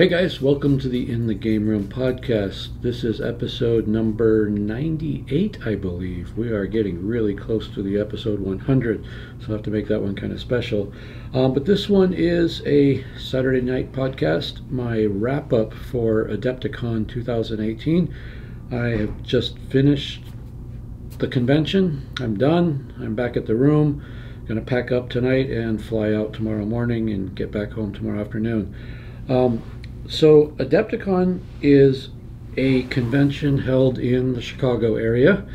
Hey guys, welcome to the In the Game Room podcast. This is episode number 98, I believe. We are getting really close to the episode 100, so I'll have to make that one kind of special. But this one is a Saturday night podcast, my wrap-up for Adepticon 2018. I have just finished the convention. I'm done. I'm back at the room. Going to pack up tonight and fly out tomorrow morning and get back home tomorrow afternoon. So Adepticon is a convention held in the Chicago area.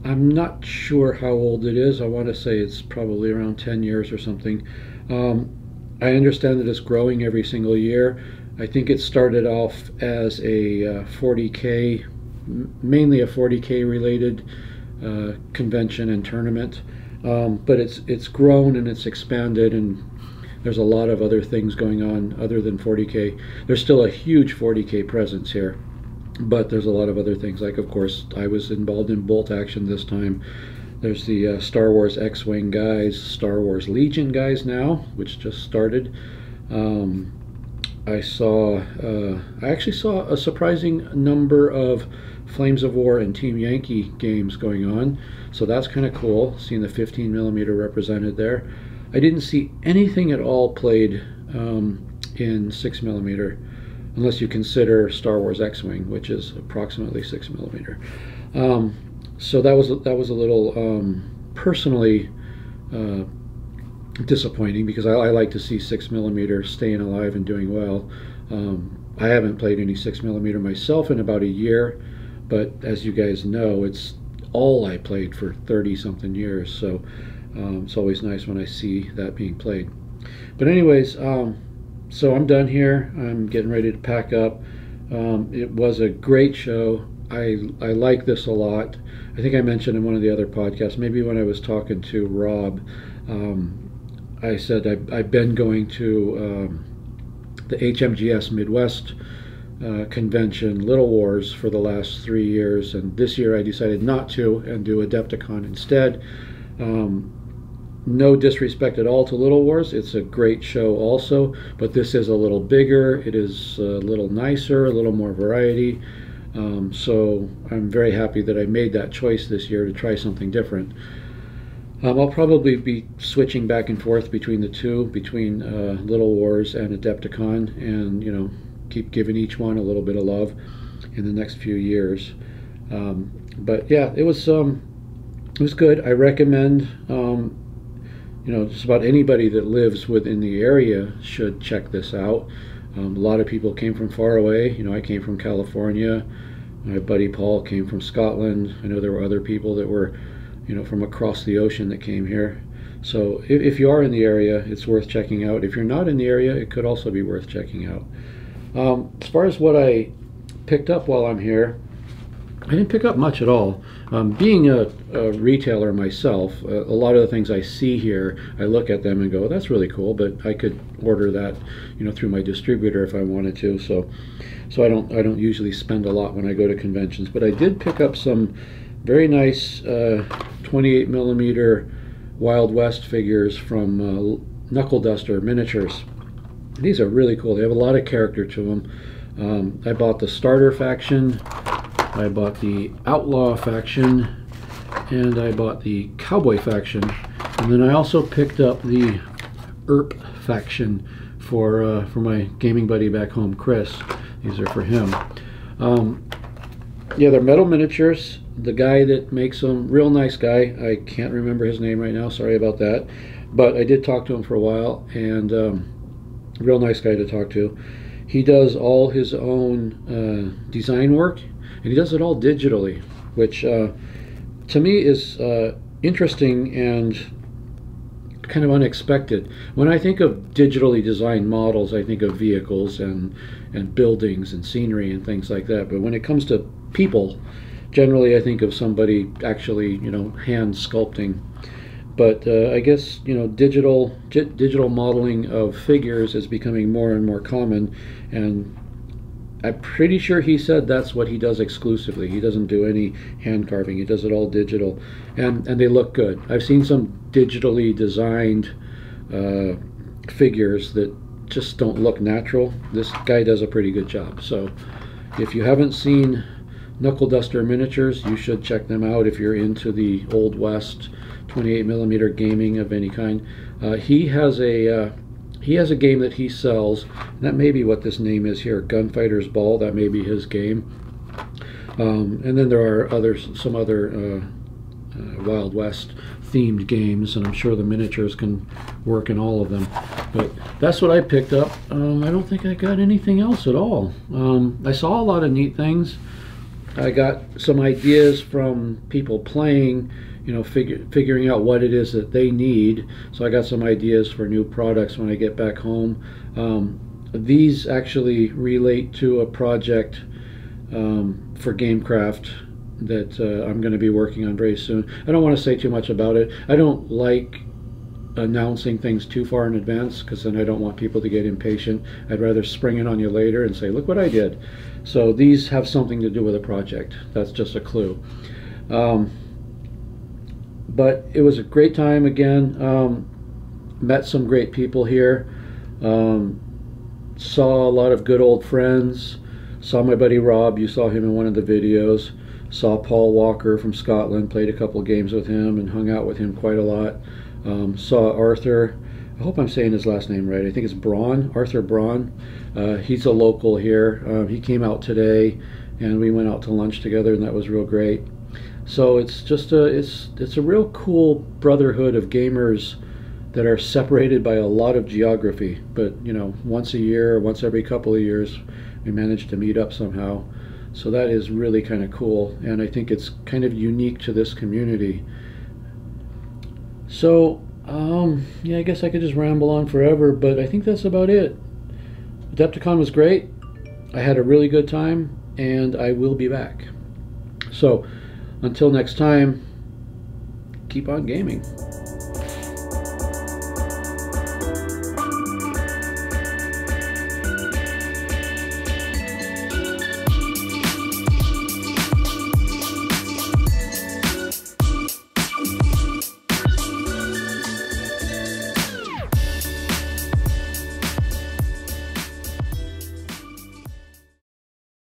I'm not sure how old it is. I want to say it's probably around 10 years or something. I understand that it's growing every single year. I think it started off as a 40K, mainly a 40K related convention and tournament. But it's grown and it's expanded, and there's a lot of other things going on other than 40K. There's still a huge 40K presence here, but there's a lot of other things. Like, of course, I was involved in Bolt Action this time. There's the Star Wars X-Wing guys, Star Wars Legion guys now, which just started. I actually saw a surprising number of Flames of War and Team Yankee games going on, so that's kind of cool, seeing the 15mm represented there. I didn't see anything at all played in 6mm, unless you consider Star Wars X-Wing, which is approximately 6mm. So that was a little personally disappointing, because I like to see 6mm staying alive and doing well. I haven't played any 6mm myself in about a year, but as you guys know, it's all I played for 30-something years. So it's always nice when I see that being played. But anyways, so I'm done here. I'm getting ready to pack up. It was a great show. I like this a lot. I think I mentioned in one of the other podcasts, maybe when I was talking to Rob, I said I've been going to the HMGS Midwest convention, Little Wars, for the last 3 years, and this year I decided not to and do Adepticon instead. No disrespect at all to Little Wars. It's a great show also, but this is a little bigger. It is a little nicer, a little more variety. So I'm very happy that I made that choice this year to try something different. I'll probably be switching back and forth between the two, between Little Wars and Adepticon, and keep giving each one a little bit of love in the next few years. But yeah, it was good. I recommend just about anybody that lives within the area should check this out. A lot of people came from far away. I came from California. My buddy Paul came from Scotland. I know there were other people that were from across the ocean that came here. So if you are in the area, it's worth checking out. If you're not in the area, it could also be worth checking out. As far as what I picked up while I'm here, I didn't pick up much at all. Being a retailer myself, a lot of the things I see here, I look at them and go, that's really cool, but I could order that through my distributor if I wanted to. So I don't usually spend a lot when I go to conventions, but I did pick up some very nice 28mm Wild West figures from Knuckle Duster Miniatures. These are really cool. They have a lot of character to them. I bought the starter faction, I bought the outlaw faction, and I bought the cowboy faction, and then I also picked up the Earp faction for my gaming buddy back home, Chris. These are for him. Yeah, they're metal miniatures. The guy that makes them, real nice guy. I can't remember his name right now, sorry about that, but I did talk to him for a while, and real nice guy to talk to. He does all his own design work, and he does it all digitally, which to me is interesting and kind of unexpected. When I think of digitally designed models, I think of vehicles and buildings and scenery and things like that. But when it comes to people, generally I think of somebody actually, hand sculpting. But I guess digital modeling of figures is becoming more and more common, and I'm pretty sure he said that's what he does exclusively. He doesn't do any hand carving. He does it all digital, and they look good. I've seen some digitally designed figures that just don't look natural. This guy does a pretty good job. So if you haven't seen Knuckle Duster Miniatures, you should check them out if you're into the Old West 28mm gaming of any kind. He has a game that he sells, and that may be what this name is here, Gunfighter's Ball. That may be his game. And then there are some other Wild West themed games, and I'm sure the miniatures can work in all of them. But that's what I picked up. I don't think I got anything else at all. I saw a lot of neat things. I got some ideas from people playing, you know, figuring out what it is that they need. So I got some ideas for new products when I get back home. These actually relate to a project for Gamecraft that I'm going to be working on very soon. I don't want to say too much about it. I don't like announcing things too far in advance, because then I don't want people to get impatient. I'd rather spring it on you later and say, look what I did. So these have something to do with a project. That's just a clue. But it was a great time again. Met some great people here. Saw a lot of good old friends. Saw my buddy Rob. You saw him in one of the videos. Saw Paul Walker from Scotland. Played a couple games with him and hung out with him quite a lot. Saw Arthur. I hope I'm saying his last name right. I think it's Braun, Arthur Braun. He's a local here. He came out today, and we went out to lunch together, and that was real great. So it's just it's a real cool brotherhood of gamers that are separated by a lot of geography. But you know, once a year, once every couple of years, we manage to meet up somehow. So that is really kind of cool, and I think it's kind of unique to this community. So yeah, I guess I could just ramble on forever, but I think that's about it. Adepticon was great. I had a really good time, and I will be back. So until next time, keep on gaming.